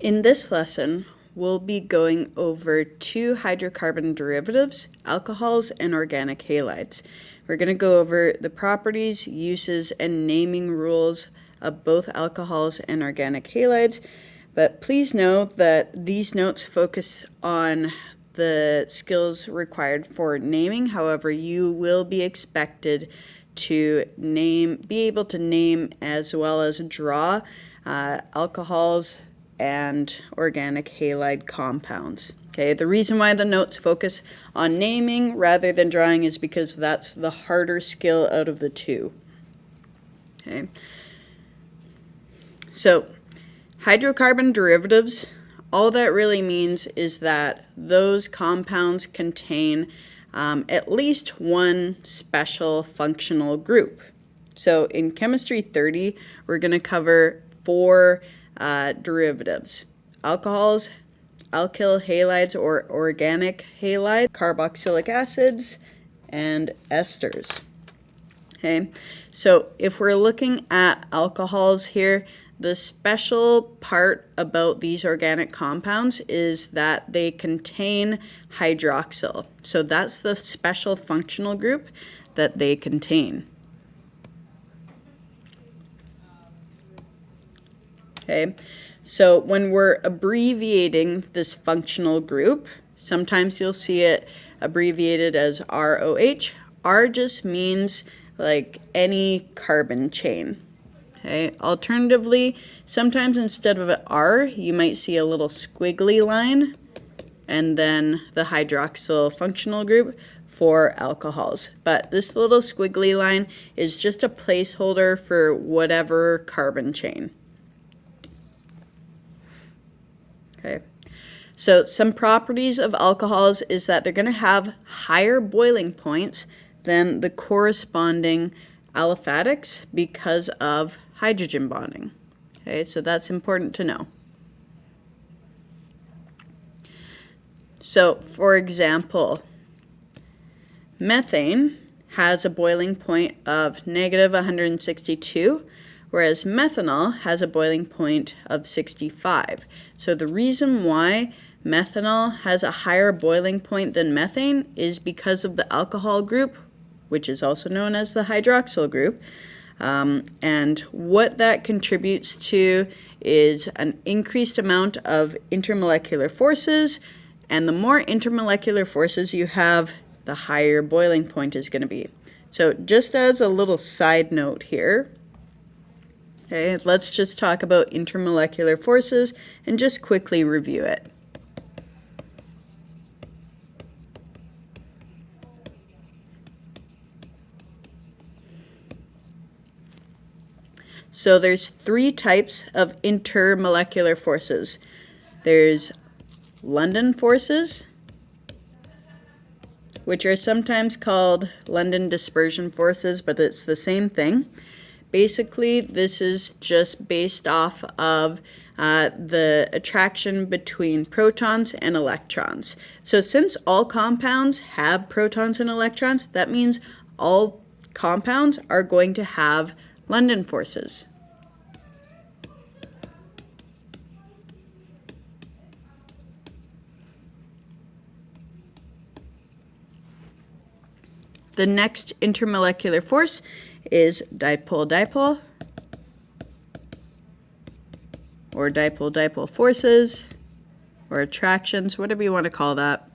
In this lesson, we'll be going over two hydrocarbon derivatives, alcohols and organic halides. We're going to go over the properties, uses, and naming rules of both alcohols and organic halides. But please note that these notes focus on the skills required for naming. However, you will be expected to be able to name as well as draw alcohols and organic halide compounds. Okay, the reason why the notes focus on naming rather than drawing is because that's the harder skill out of the two. Okay, so hydrocarbon derivatives, all that really means is that those compounds contain at least one special functional group. So in Chemistry 30, we're going to cover four derivatives: alcohols, alkyl halides or organic halides, carboxylic acids, and esters. Okay, so if we're looking at alcohols here, the special part about these organic compounds is that they contain hydroxyl. So that's the special functional group that they contain. Okay, so when we're abbreviating this functional group, sometimes you'll see it abbreviated as ROH. R just means like any carbon chain. Okay, alternatively, sometimes instead of an R, you might see a little squiggly line and then the hydroxyl functional group for alcohols. But this little squiggly line is just a placeholder for whatever carbon chain. Okay, so some properties of alcohols is that they're going to have higher boiling points than the corresponding aliphatics because of hydrogen bonding. Okay, so that's important to know. So, for example, methane has a boiling point of negative 162, whereas methanol has a boiling point of 65. So the reason why methanol has a higher boiling point than methane is because of the alcohol group, which is also known as the hydroxyl group. And what that contributes to is an increased amount of intermolecular forces, and the more intermolecular forces you have, the higher boiling point is going to be. So just as a little side note here, okay, let's just talk about intermolecular forces and just quickly review it. So there's three types of intermolecular forces. There's London forces, which are sometimes called London dispersion forces, but it's the same thing. Basically, this is just based off of the attraction between protons and electrons. So since all compounds have protons and electrons, that means all compounds are going to have London forces. The next intermolecular force is dipole-dipole, or dipole-dipole forces, or attractions, whatever you want to call that.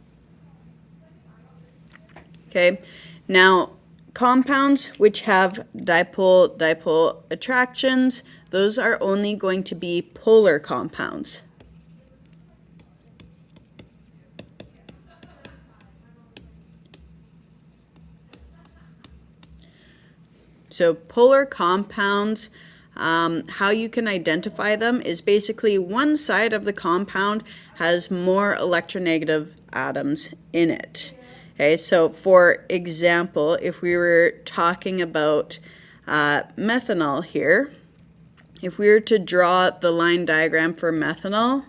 Okay, now compounds which have dipole-dipole attractions, those are only going to be polar compounds. So polar compounds, how you can identify them is basically one side of the compound has more electronegative atoms in it. Okay, so for example, if we were talking about methanol here, if we were to draw the line diagram for methanol,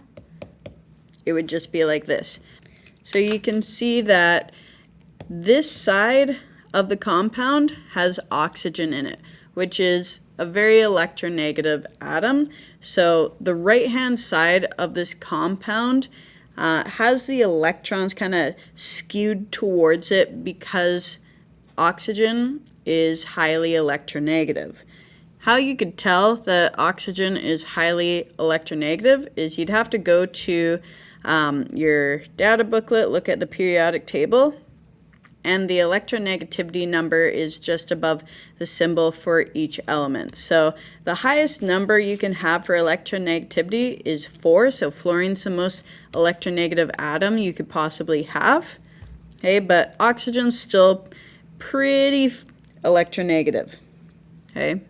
it would just be like this. So you can see that this side of the compound has oxygen in it, which is a very electronegative atom. So the right-hand side of this compound has the electrons kind of skewed towards it because oxygen is highly electronegative. How you could tell that oxygen is highly electronegative is you'd have to go to your data booklet, look at the periodic table, and the electronegativity number is just above the symbol for each element. So the highest number you can have for electronegativity is 4, so fluorine's the most electronegative atom you could possibly have. Okay, but oxygen's still pretty electronegative. Okay.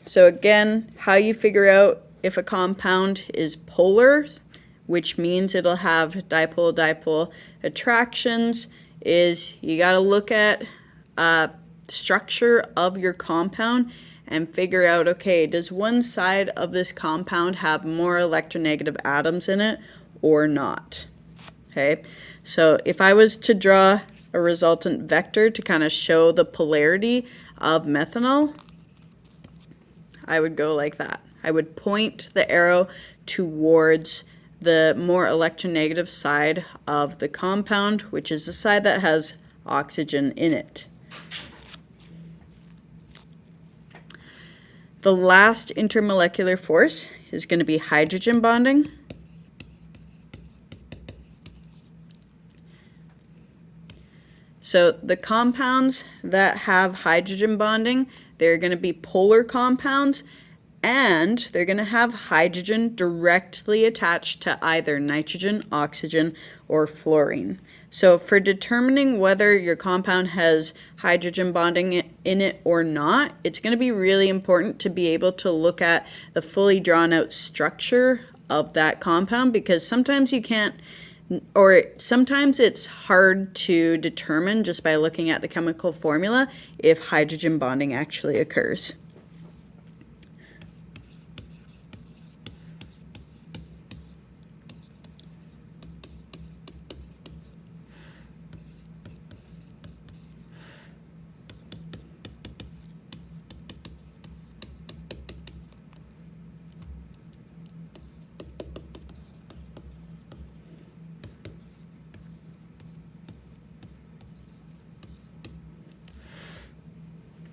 So again, how you figure out if a compound is polar, which means it'll have dipole-dipole attractions, is you got to look at structure of your compound and figure out, okay, does one side of this compound have more electronegative atoms in it or not? Okay, so if I was to draw a resultant vector to kind of show the polarity of methanol, I would go like that. I would point the arrow towards the more electronegative side of the compound, which is the side that has oxygen in it. The last intermolecular force is going to be hydrogen bonding. So the compounds that have hydrogen bonding, they're going to be polar compounds, and they're going to have hydrogen directly attached to either nitrogen, oxygen, or fluorine. So for determining whether your compound has hydrogen bonding in it or not, it's going to be really important to be able to look at the fully drawn out structure of that compound, because sometimes you can't, or sometimes it's hard to determine just by looking at the chemical formula if hydrogen bonding actually occurs.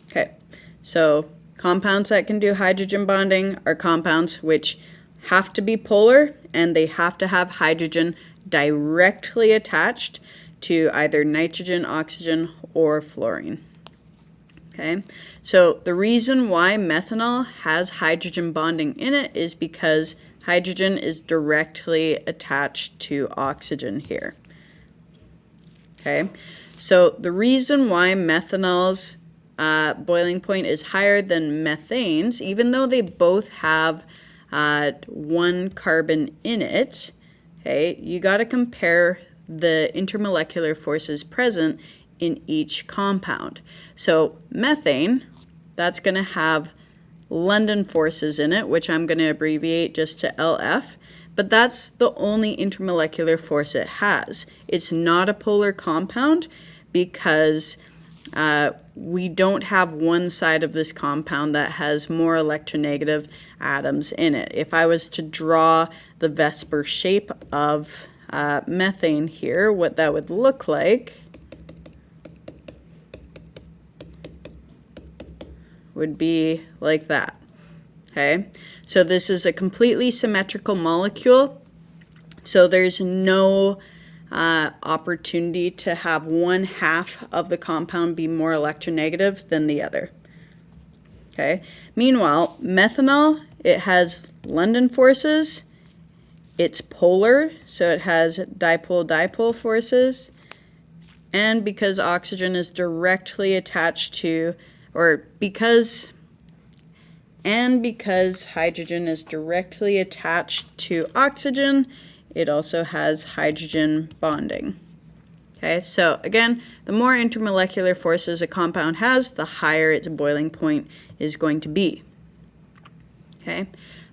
Okay, so compounds that can do hydrogen bonding are compounds which have to be polar, and they have to have hydrogen directly attached to either nitrogen, oxygen, or fluorine. Okay, so the reason why methanol has hydrogen bonding in it is because hydrogen is directly attached to oxygen here. Okay, so the reason why methanol's boiling point is higher than methane's, even though they both have one carbon in it, okay, you got to compare the intermolecular forces present in each compound. So methane, that's going to have London forces in it, which I'm going to abbreviate just to LF, but that's the only intermolecular force it has. It's not a polar compound because we don't have one side of this compound that has more electronegative atoms in it. If I was to draw the Vesper shape of methane here, what that would look like would be like that. Okay, so this is a completely symmetrical molecule, so there's no opportunity to have one half of the compound be more electronegative than the other. Okay. Meanwhile, methanol, it has London forces. It's polar, so it has dipole-dipole forces. And because oxygen is directly attached to, because hydrogen is directly attached to oxygen, it also has hydrogen bonding. Okay, so again, the more intermolecular forces a compound has, the higher its boiling point is going to be. Okay,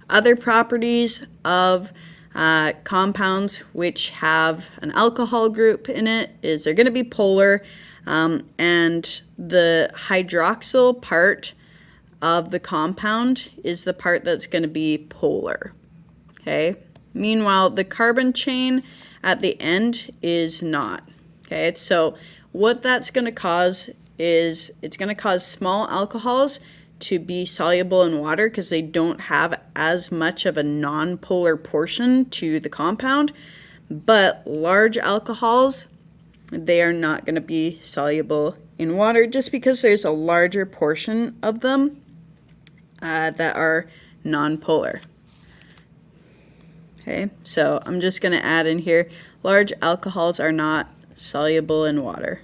other properties of compounds which have an alcohol group in it is they're going to be polar, and the hydroxyl part of the compound is the part that's going to be polar. Okay. Meanwhile, the carbon chain at the end is not. Okay. So what that's going to cause is it's going to cause small alcohols to be soluble in water because they don't have as much of a non-polar portion to the compound. But large alcohols, they are not going to be soluble in water just because there's a larger portion of them that are non-polar. Okay, so I'm just going to add in here, large alcohols are not soluble in water.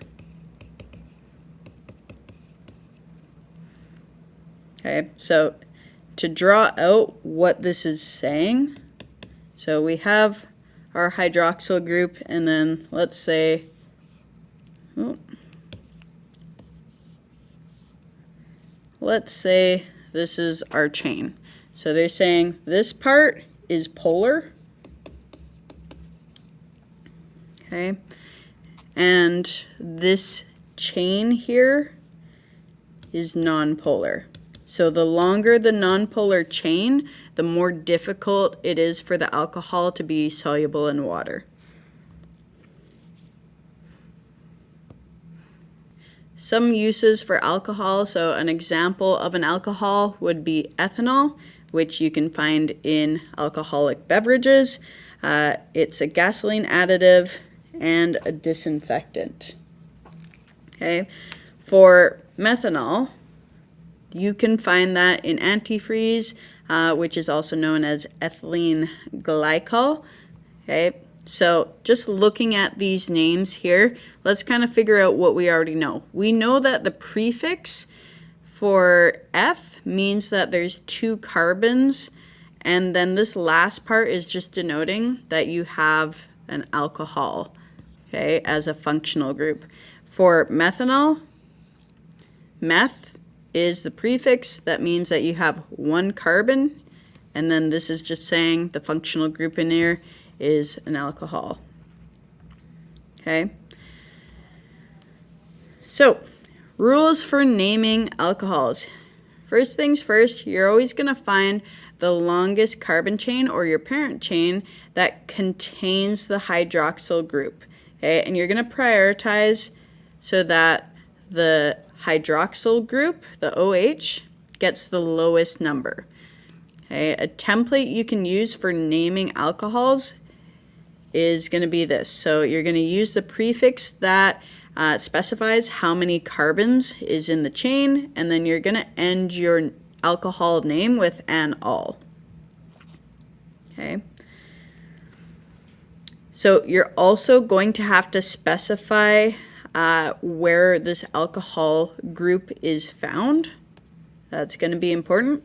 Okay, so to draw out what this is saying, so we have our hydroxyl group, and then let's say, this is our chain. So they're saying this part is polar, okay, and this chain here is nonpolar. So the longer the nonpolar chain, the more difficult it is for the alcohol to be soluble in water. Some uses for alcohol, so an example of an alcohol would be ethanol, which you can find in alcoholic beverages. It's a gasoline additive and a disinfectant. Okay, for methanol, you can find that in antifreeze, which is also known as ethylene glycol. Okay, so just looking at these names here, let's kind of figure out what we already know. We know that the prefix for F means that there's 2 carbons, and then this last part is just denoting that you have an alcohol, okay, as a functional group. For methanol, meth is the prefix. That means that you have 1 carbon, and then this is just saying the functional group in there is an alcohol. Okay. So, rules for naming alcohols. First things first, you're always going to find the longest carbon chain or your parent chain that contains the hydroxyl group. Okay, and you're going to prioritize so that the hydroxyl group, the OH, gets the lowest number. Okay, a template you can use for naming alcohols is going to be this. So you're going to use the prefix that specifies how many carbons is in the chain, and then you're going to end your alcohol name with an "al." Okay. So you're also going to have to specify where this alcohol group is found. That's going to be important.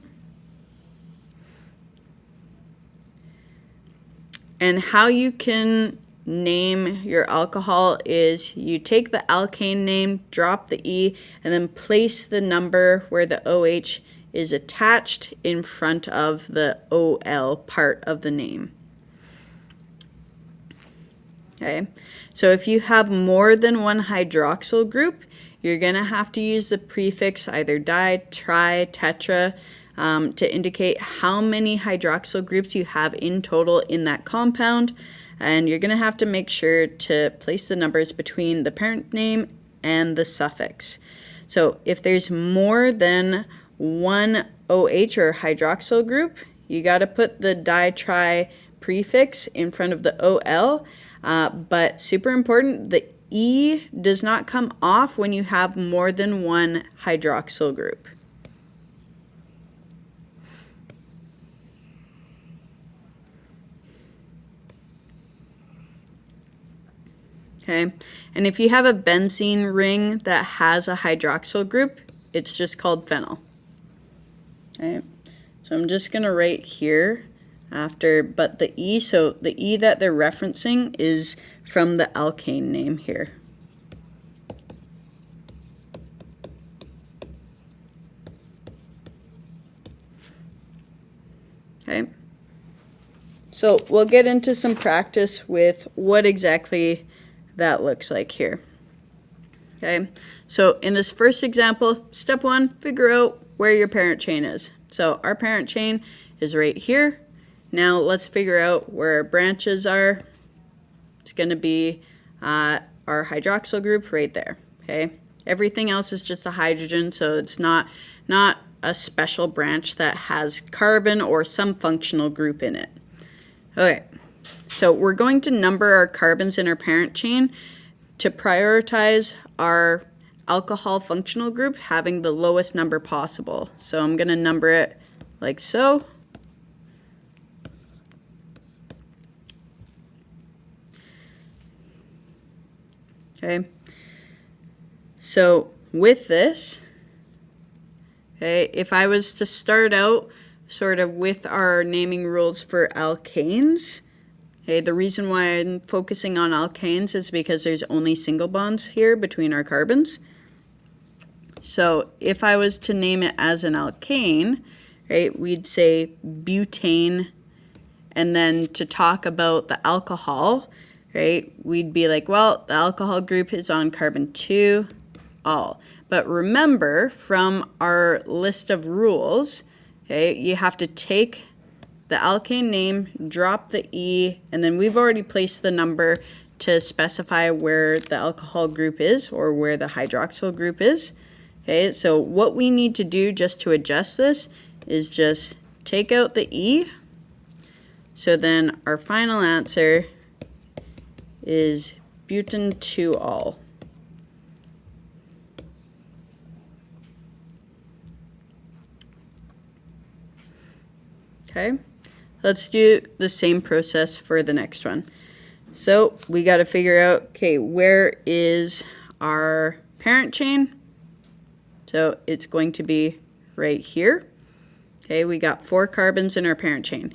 And how you can name your alcohol is you take the alkane name, drop the E, and then place the number where the OH is attached in front of the OL part of the name. Okay, so if you have more than 1 hydroxyl group, you're going to have to use the prefix either di, tri, tetra to indicate how many hydroxyl groups you have in total in that compound. And you're going to have to make sure to place the numbers between the parent name and the suffix. So if there's more than 1 OH or hydroxyl group, you got to put the di-tri prefix in front of the OL. But super important, the E does not come off when you have more than 1 hydroxyl group. Okay, and if you have a benzene ring that has a hydroxyl group, it's just called phenyl. Okay, so I'm just going to write here after, but the E, so the E that they're referencing is from the alkane name here. Okay, So we'll get into some practice with what exactly that looks like here. Okay, so in this first example, step one, figure out where your parent chain is. So our parent chain is right here. Now let's figure out where our branches are. It's going to be our hydroxyl group right there. Okay, everything else is just a hydrogen, so it's not a special branch that has carbon or some functional group in it. Okay, so we're going to number our carbons in our parent chain to prioritize our alcohol functional group having the lowest number possible. So I'm going to number it like so. Okay, so with this, okay, if I was to start out sort of with our naming rules for alkanes, okay, the reason why I'm focusing on alkanes is because there's only single bonds here between our carbons. So if I was to name it as an alkane, right, we'd say butane, and then to talk about the alcohol, right, we'd be like, well, the alcohol group is on carbon 2, all. But remember, from our list of rules, okay, you have to take the alkane name, drop the E, and then we've already placed the number to specify where the alcohol group is or where the hydroxyl group is. Okay, so what we need to do just to adjust this is just take out the E. So then our final answer is butane 2 all. Okay, let's do the same process for the next one. So we got to figure out, okay, where is our parent chain? So it's going to be right here. Okay, we got 4 carbons in our parent chain.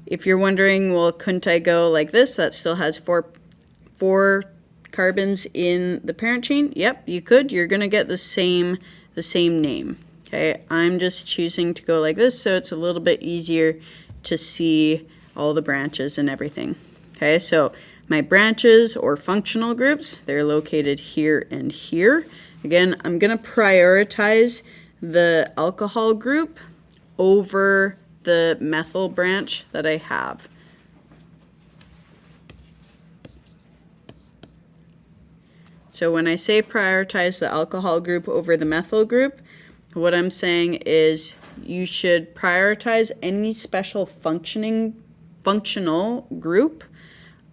If you're wondering, well, couldn't I go like this? That still has four carbons in the parent chain. Yep, you could. You're going to get the same name. Okay, I'm just choosing to go like this so it's a little bit easier to see all the branches and everything. Okay, so my branches or functional groups, they're located here and here. Again, I'm going to prioritize the alcohol group over the methyl branch that I have. So when I say prioritize the alcohol group over the methyl group, what I'm saying is you should prioritize any special functional group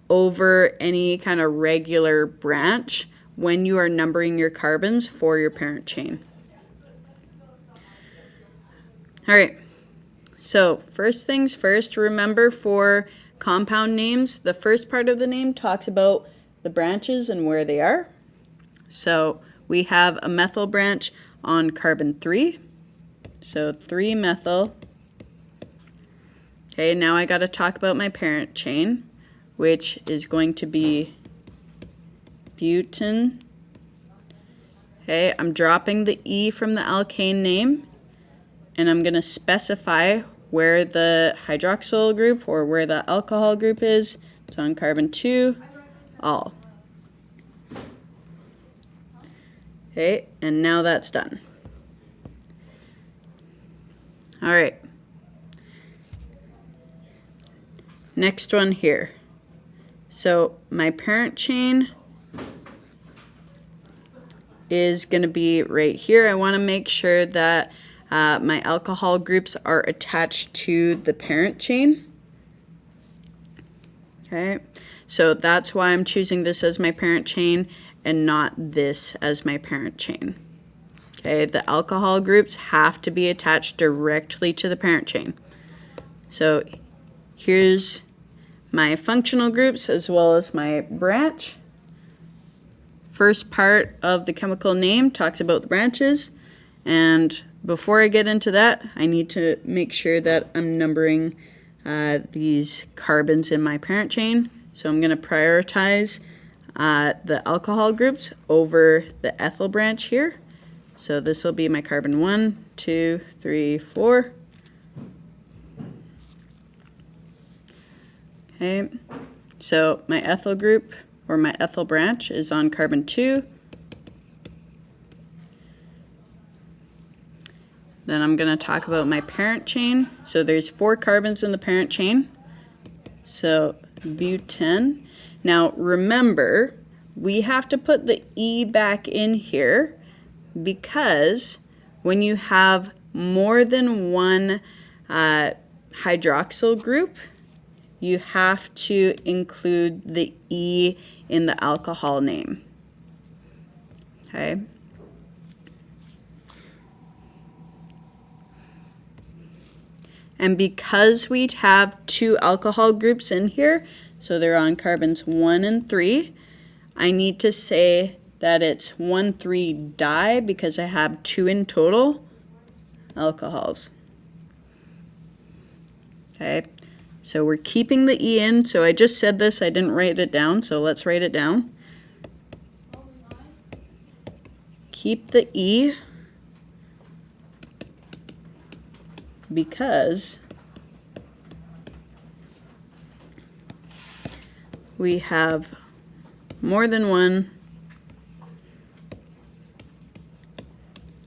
over any kind of regular branch when you are numbering your carbons for your parent chain. All right, so first things first, remember for compound names, the first part of the name talks about the branches and where they are. So we have a methyl branch on carbon 3, so 3-methyl. Okay, now I got to talk about my parent chain, which is going to be butane. Okay, I'm dropping the E from the alkane name, and I'm going to specify where the hydroxyl group or where the alcohol group is. It's on carbon 2, all. Okay, and now that's done. All right. Next one here. So my parent chain is going to be right here. I want to make sure that my alcohol groups are attached to the parent chain. Okay, so that's why I'm choosing this as my parent chain and not this as my parent chain. Okay, the alcohol groups have to be attached directly to the parent chain. So here's my functional groups as well as my branch. First part of the chemical name talks about the branches, and before I get into that, I need to make sure that I'm numbering these carbons in my parent chain. So I'm going to prioritize the alcohol groups over the ethyl branch here. So this will be my carbon 1, 2, 3, 4. Okay, so my ethyl group, or my ethyl branch, is on carbon 2. Then I'm going to talk about my parent chain. So there's 4 carbons in the parent chain. So butane. Now remember, we have to put the E back in here because when you have more than one hydroxyl group, you have to include the E in the alcohol name. Okay. And because we have 2 alcohol groups in here, so they're on carbons 1 and 3, I need to say that it's 1,3-di because I have 2 in total alcohols. Okay, so we're keeping the E in. So I just said this, I didn't write it down, so let's write it down. Keep the E because we have more than one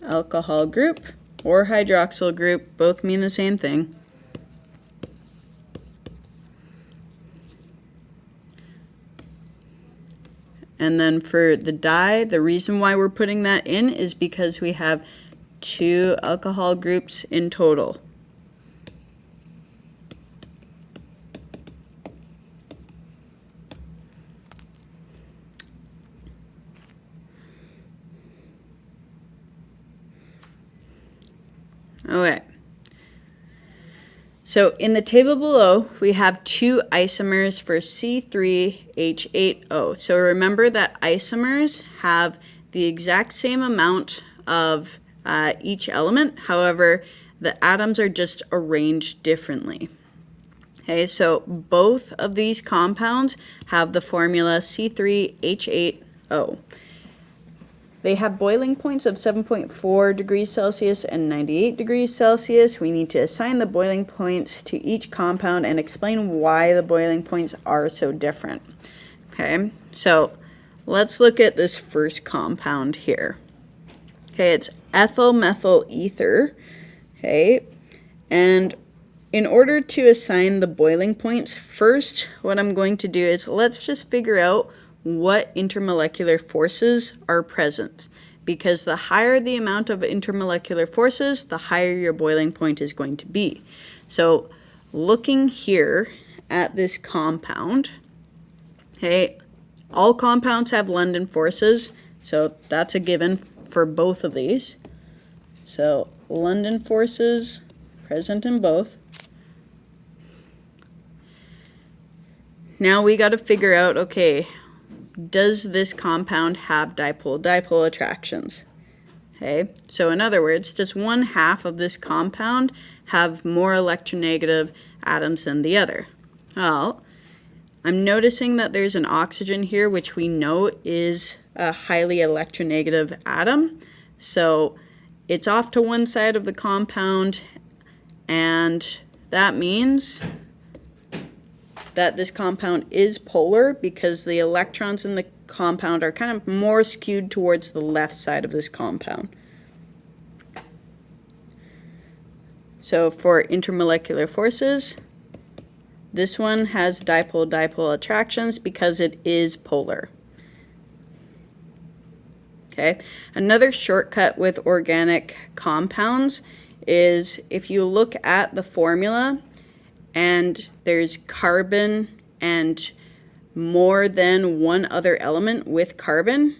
alcohol group or hydroxyl group, both mean the same thing. And then for the di, the reason why we're putting that in is because we have 2 alcohol groups in total. Okay. So in the table below, we have 2 isomers for C3H8O. So remember that isomers have the exact same amount of each element. However, the atoms are just arranged differently. Okay, so both of these compounds have the formula C3H8O. They have boiling points of 7.4 degrees Celsius and 98 degrees Celsius. We need to assign the boiling points to each compound and explain why the boiling points are so different. Okay, so let's look at this first compound here. Okay, it's ethyl methyl ether. Okay, and in order to assign the boiling points, first what I'm going to do is let's just figure out what intermolecular forces are present, because the higher the amount of intermolecular forces, the higher your boiling point is going to be. So looking here at this compound, okay, all compounds have London forces, so that's a given for both of these. So London forces present in both. Now we got to figure out, okay, does this compound have dipole-dipole attractions? Okay, so in other words, does one half of this compound have more electronegative atoms than the other? Well, I'm noticing that there's an oxygen here, which we know is a highly electronegative atom. So it's off to one side of the compound, and that means that this compound is polar because the electrons in the compound are kind of more skewed towards the left side of this compound. So for intermolecular forces, this one has dipole-dipole attractions because it is polar. Okay, another shortcut with organic compounds is if you look at the formula and there's carbon and more than one other element with carbon,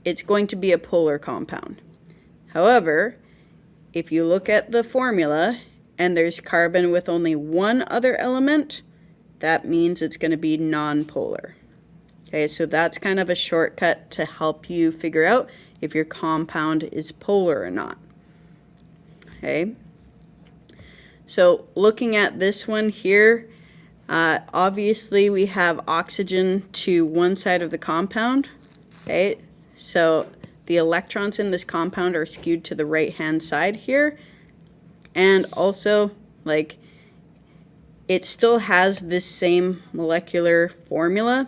it's going to be a polar compound. However, if you look at the formula and there's carbon with only one other element, that means it's going to be nonpolar. Okay, so that's kind of a shortcut to help you figure out if your compound is polar or not. Okay. So looking at this one here, obviously we have oxygen to one side of the compound. Okay, so the electrons in this compound are skewed to the right hand side here. And also, like, it still has this same molecular formula.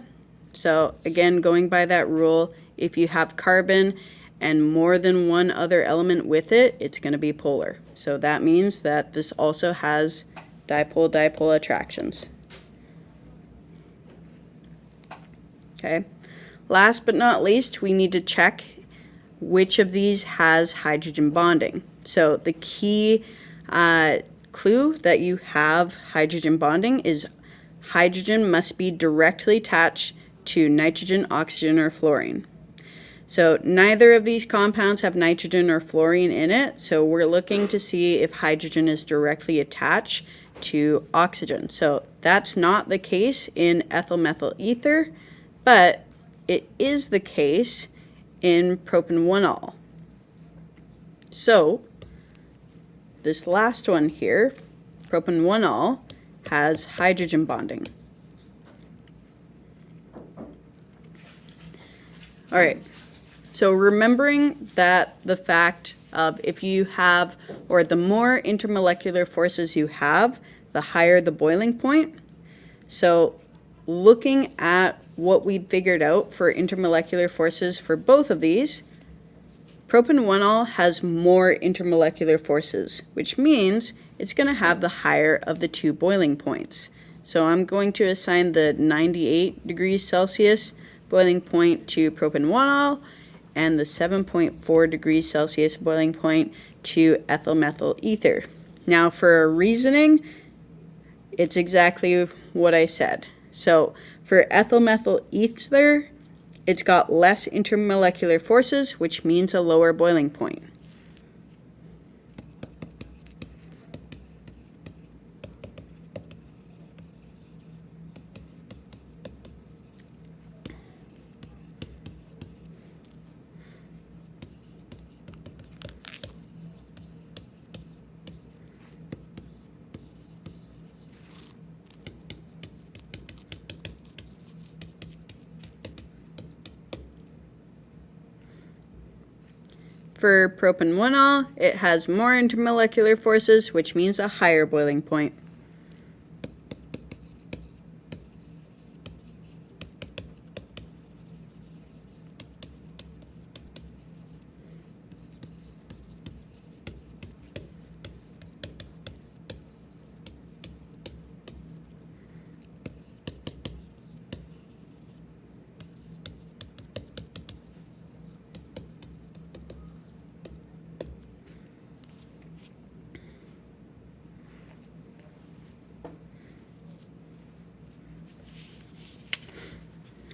So again, going by that rule, if you have carbon and more than one other element with it, it's going to be polar. So that means that this also has dipole-dipole attractions. Okay. Last but not least, we need to check which of these has hydrogen bonding. So the key clue that you have hydrogen bonding is hydrogen must be directly attached to nitrogen, oxygen, or fluorine. So neither of these compounds have nitrogen or fluorine in it, so we're looking to see if hydrogen is directly attached to oxygen. So that's not the case in ethyl methyl ether, but it is the case in propan-1-ol. So this last one here, propan-1-ol, has hydrogen bonding. All right, so remembering that the fact of if you have, or the more intermolecular forces you have, the higher the boiling point. So looking at what we figured out for intermolecular forces for both of these, propan-1-ol has more intermolecular forces, which means it's going to have the higher of the two boiling points. So I'm going to assign the 98 degrees Celsius boiling point to propan-1-ol and the 7.4 degrees Celsius boiling point to ethyl methyl ether. Now for reasoning, it's exactly what I said. So for ethyl methyl ether, it's got less intermolecular forces, which means a lower boiling point. For propan-1-ol, it has more intermolecular forces, which means a higher boiling point.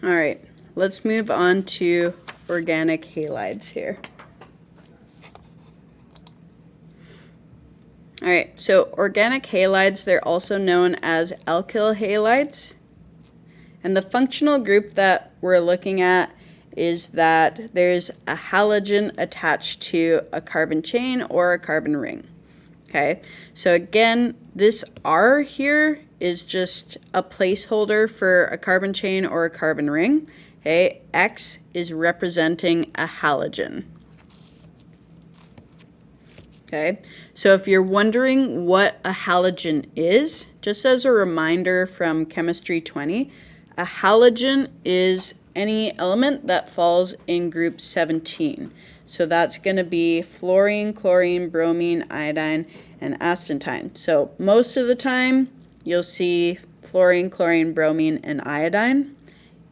All right, let's move on to organic halides here. All right, so organic halides, they're also known as alkyl halides. And the functional group that we're looking at is that there's a halogen attached to a carbon chain or a carbon ring. Okay, so again, this R here is just a placeholder for a carbon chain or a carbon ring. Okay, X is representing a halogen. Okay, so if you're wondering what a halogen is, just as a reminder from Chemistry 20, a halogen is any element that falls in group 17. So that's going to be fluorine, chlorine, bromine, iodine, and astatine. So most of the time, you'll see fluorine, chlorine, bromine, and iodine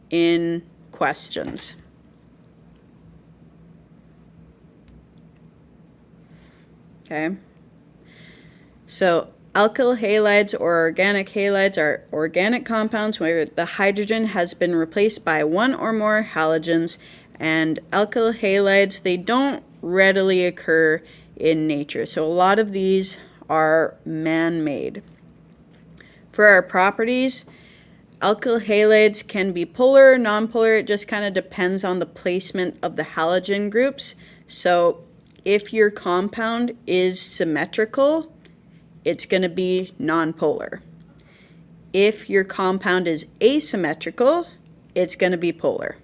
in questions. Okay. So alkyl halides or organic halides are organic compounds where the hydrogen has been replaced by one or more halogens, and alkyl halides, they don't readily occur in nature. So a lot of these are man-made. For our properties, alkyl halides can be polar or nonpolar. It just kind of depends on the placement of the halogen groups. So if your compound is symmetrical, it's going to be nonpolar. If your compound is asymmetrical, it's going to be polar.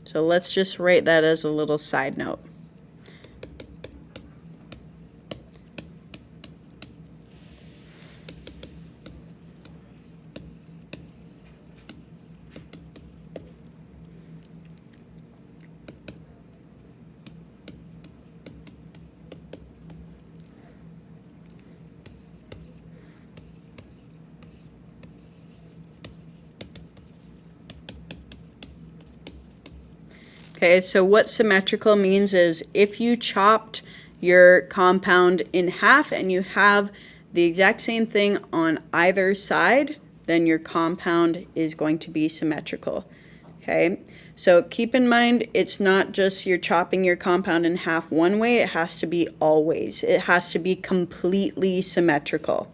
So let's just write that as a little side note. Okay, so what symmetrical means is if you chopped your compound in half and you have the exact same thing on either side, then your compound is going to be symmetrical. Okay, so keep in mind it's not just you're chopping your compound in half one way, it has to be always. It has to be completely symmetrical.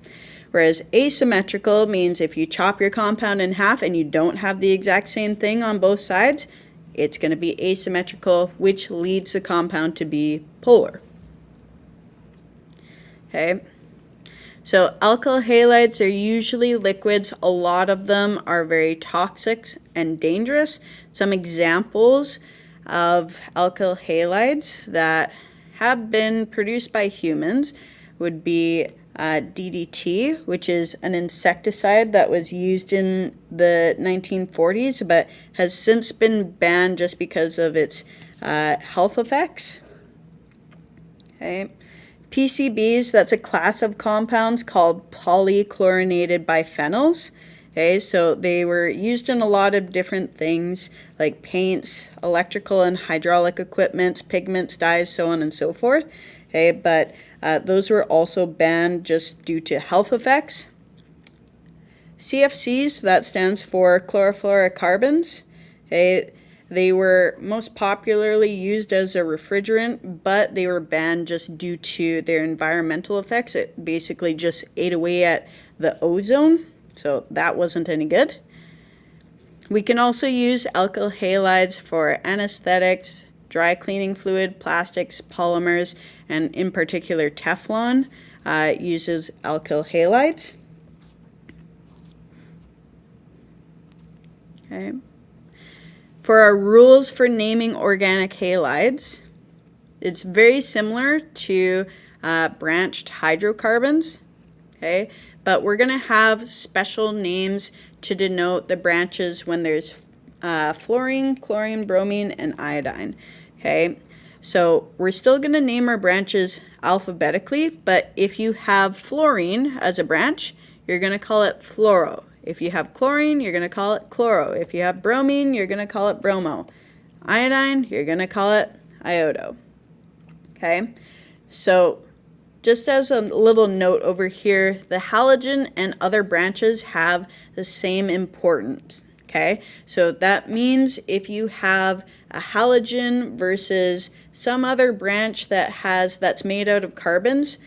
Whereas asymmetrical means if you chop your compound in half and you don't have the exact same thing on both sides, it's going to be asymmetrical, which leads the compound to be polar. Okay, so alkyl halides are usually liquids. A lot of them are very toxic and dangerous. Some examples of alkyl halides that have been produced by humans would be DDT, which is an insecticide that was used in the 1940s but has since been banned just because of its health effects. Okay. PCBs, that's a class of compounds called polychlorinated biphenyls. Okay, so they were used in a lot of different things like paints, electrical and hydraulic equipments, pigments, dyes, so on and so forth. Okay, but those were also banned just due to health effects. CFCs, that stands for chlorofluorocarbons. Okay, they were most popularly used as a refrigerant, but they were banned just due to their environmental effects. It basically just ate away at the ozone, so that wasn't any good. We can also use alkyl halides for anesthetics, dry cleaning fluid, plastics, polymers, and in particular Teflon uses alkyl halides. Okay. For our rules for naming organic halides, it's very similar to branched hydrocarbons, okay? But we're going to have special names to denote the branches when there's fluorine, chlorine, bromine, and iodine. Okay, so we're still going to name our branches alphabetically, but if you have fluorine as a branch, you're going to call it fluoro. If you have chlorine, you're going to call it chloro. If you have bromine, you're going to call it bromo. Iodine, you're going to call it iodo. Okay, so just as a little note over here, the halogen and other branches have the same importance. Okay, so that means if you have a halogen versus some other branch that's made out of carbons,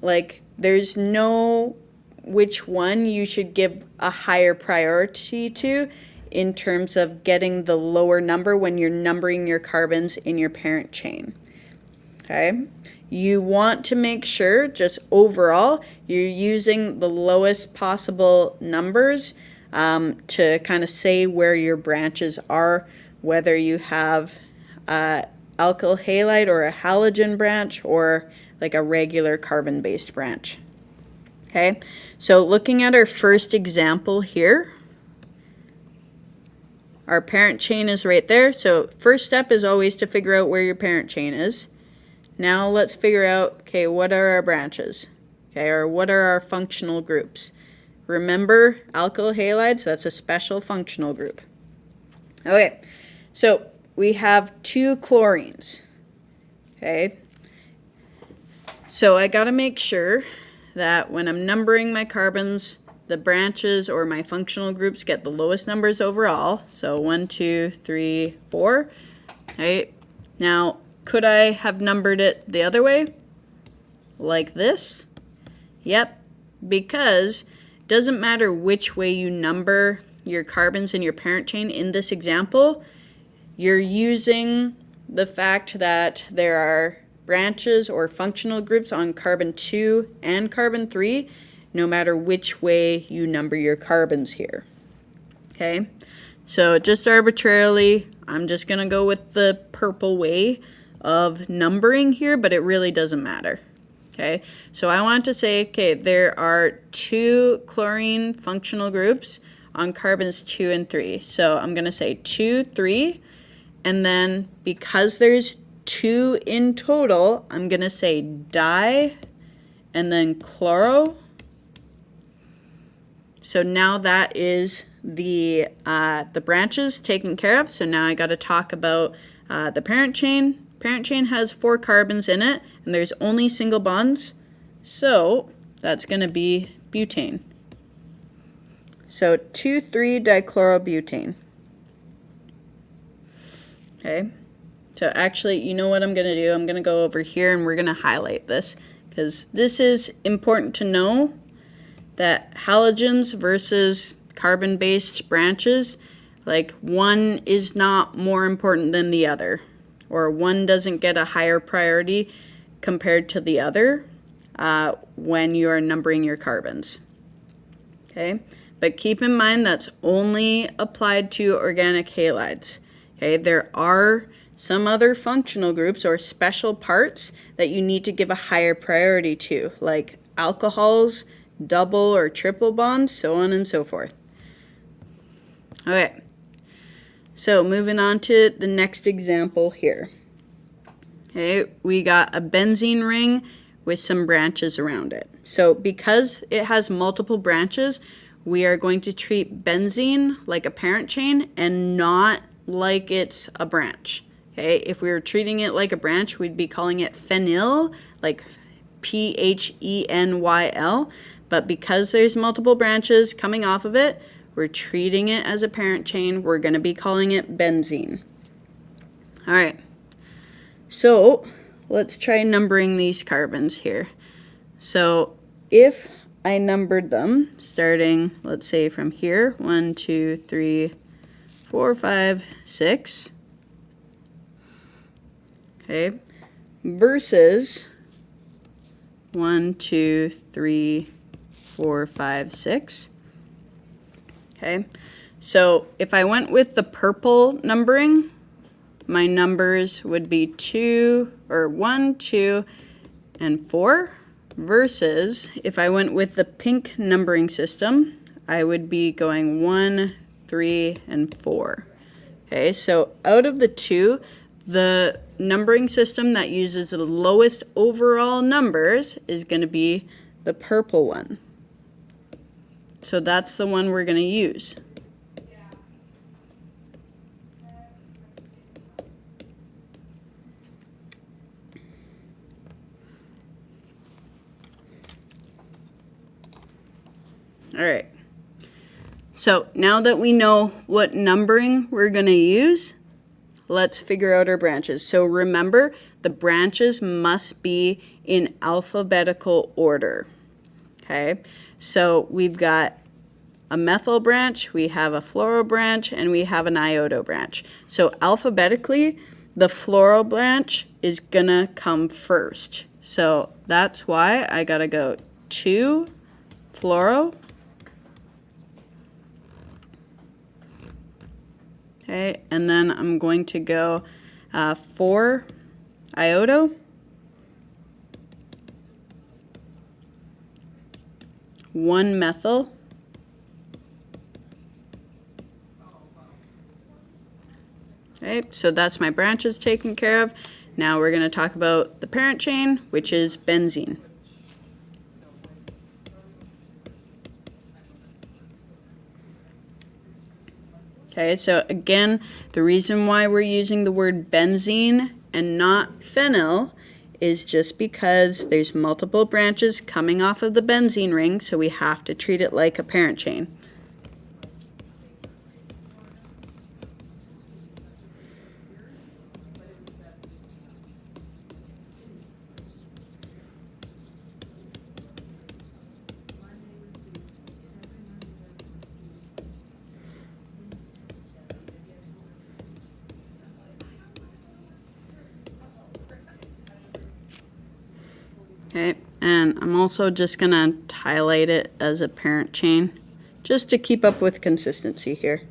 like there's no which one you should give a higher priority to in terms of getting the lower number when you're numbering your carbons in your parent chain. Okay, you want to make sure just overall you're using the lowest possible numbers to kind of say where your branches are, whether you have alkyl halide or a halogen branch or like a regular carbon-based branch. Okay, so looking at our first example here, our parent chain is right there. So first step is always to figure out where your parent chain is. Now let's figure out, okay, what are our branches? Okay, or what are our functional groups? Remember, alkyl halides, that's a special functional group. Okay, so we have 2 chlorines. Okay, so I got to make sure that when I'm numbering my carbons, the branches or my functional groups get the lowest numbers overall. So 1, 2, 3, 4. Okay, now could I have numbered it the other way? Like this? Yep, because doesn't matter which way you number your carbons in your parent chain in this example, you're using the fact that there are branches or functional groups on carbon 2 and carbon 3, no matter which way you number your carbons here. Okay, so just arbitrarily, I'm just going to go with the purple way of numbering here, but it really doesn't matter. Okay, so I want to say, okay, there are 2 chlorine functional groups on carbons 2 and 3. So I'm going to say 2, 3, and then because there's 2 in total, I'm going to say di, and then chloro. So now that is the branches taken care of. So now I got to talk about The parent chain has 4 carbons in it, and there's only single bonds, so that's going to be butane. So 2,3-dichlorobutane. Okay, so actually, you know what I'm going to do? I'm going to go over here and we're going to highlight this, because this is important to know that halogens versus carbon-based branches, like one is not more important than the other, or one doesn't get a higher priority compared to the other when you are numbering your carbons. Okay, but keep in mind that's only applied to organic halides. Okay, there are some other functional groups or special parts that you need to give a higher priority to, like alcohols, double or triple bonds, so on and so forth. Okay, so moving on to the next example here. Okay, we got a benzene ring with some branches around it. So because it has multiple branches, we are going to treat benzene like a parent chain and not like it's a branch. Okay, if we were treating it like a branch, we'd be calling it phenyl, like PHENYL, but because there's multiple branches coming off of it, we're treating it as a parent chain. We're going to be calling it benzene. All right, so let's try numbering these carbons here. So if I numbered them starting, let's say from here, 1, 2, 3, 4, 5, 6. Okay, versus 1, 2, 3, 4, 5, 6. Okay, so if I went with the purple numbering, my numbers would be 1, 2, and 4. Versus if I went with the pink numbering system, I would be going 1, 3, and 4. Okay, so out of the two, the numbering system that uses the lowest overall numbers is going to be the purple one. So that's the one we're going to use. All right. So now that we know what numbering we're going to use, let's figure out our branches. So remember, the branches must be in alphabetical order. Okay, so we've got a methyl branch, we have a fluoro branch, and we have an iodo branch. So alphabetically, the fluoro branch is gonna come first. So that's why I gotta go 2 fluoro. Okay, and then I'm going to go 4 iodo, 1 methyl, okay, so that's my branches taken care of. Now we're going to talk about the parent chain, which is benzene. Okay, so again, the reason why we're using the word benzene and not phenyl is just because there's multiple branches coming off of the benzene ring, so we have to treat it like a parent chain. Okay, and I'm also just going to highlight it as a parent chain just to keep up with consistency here.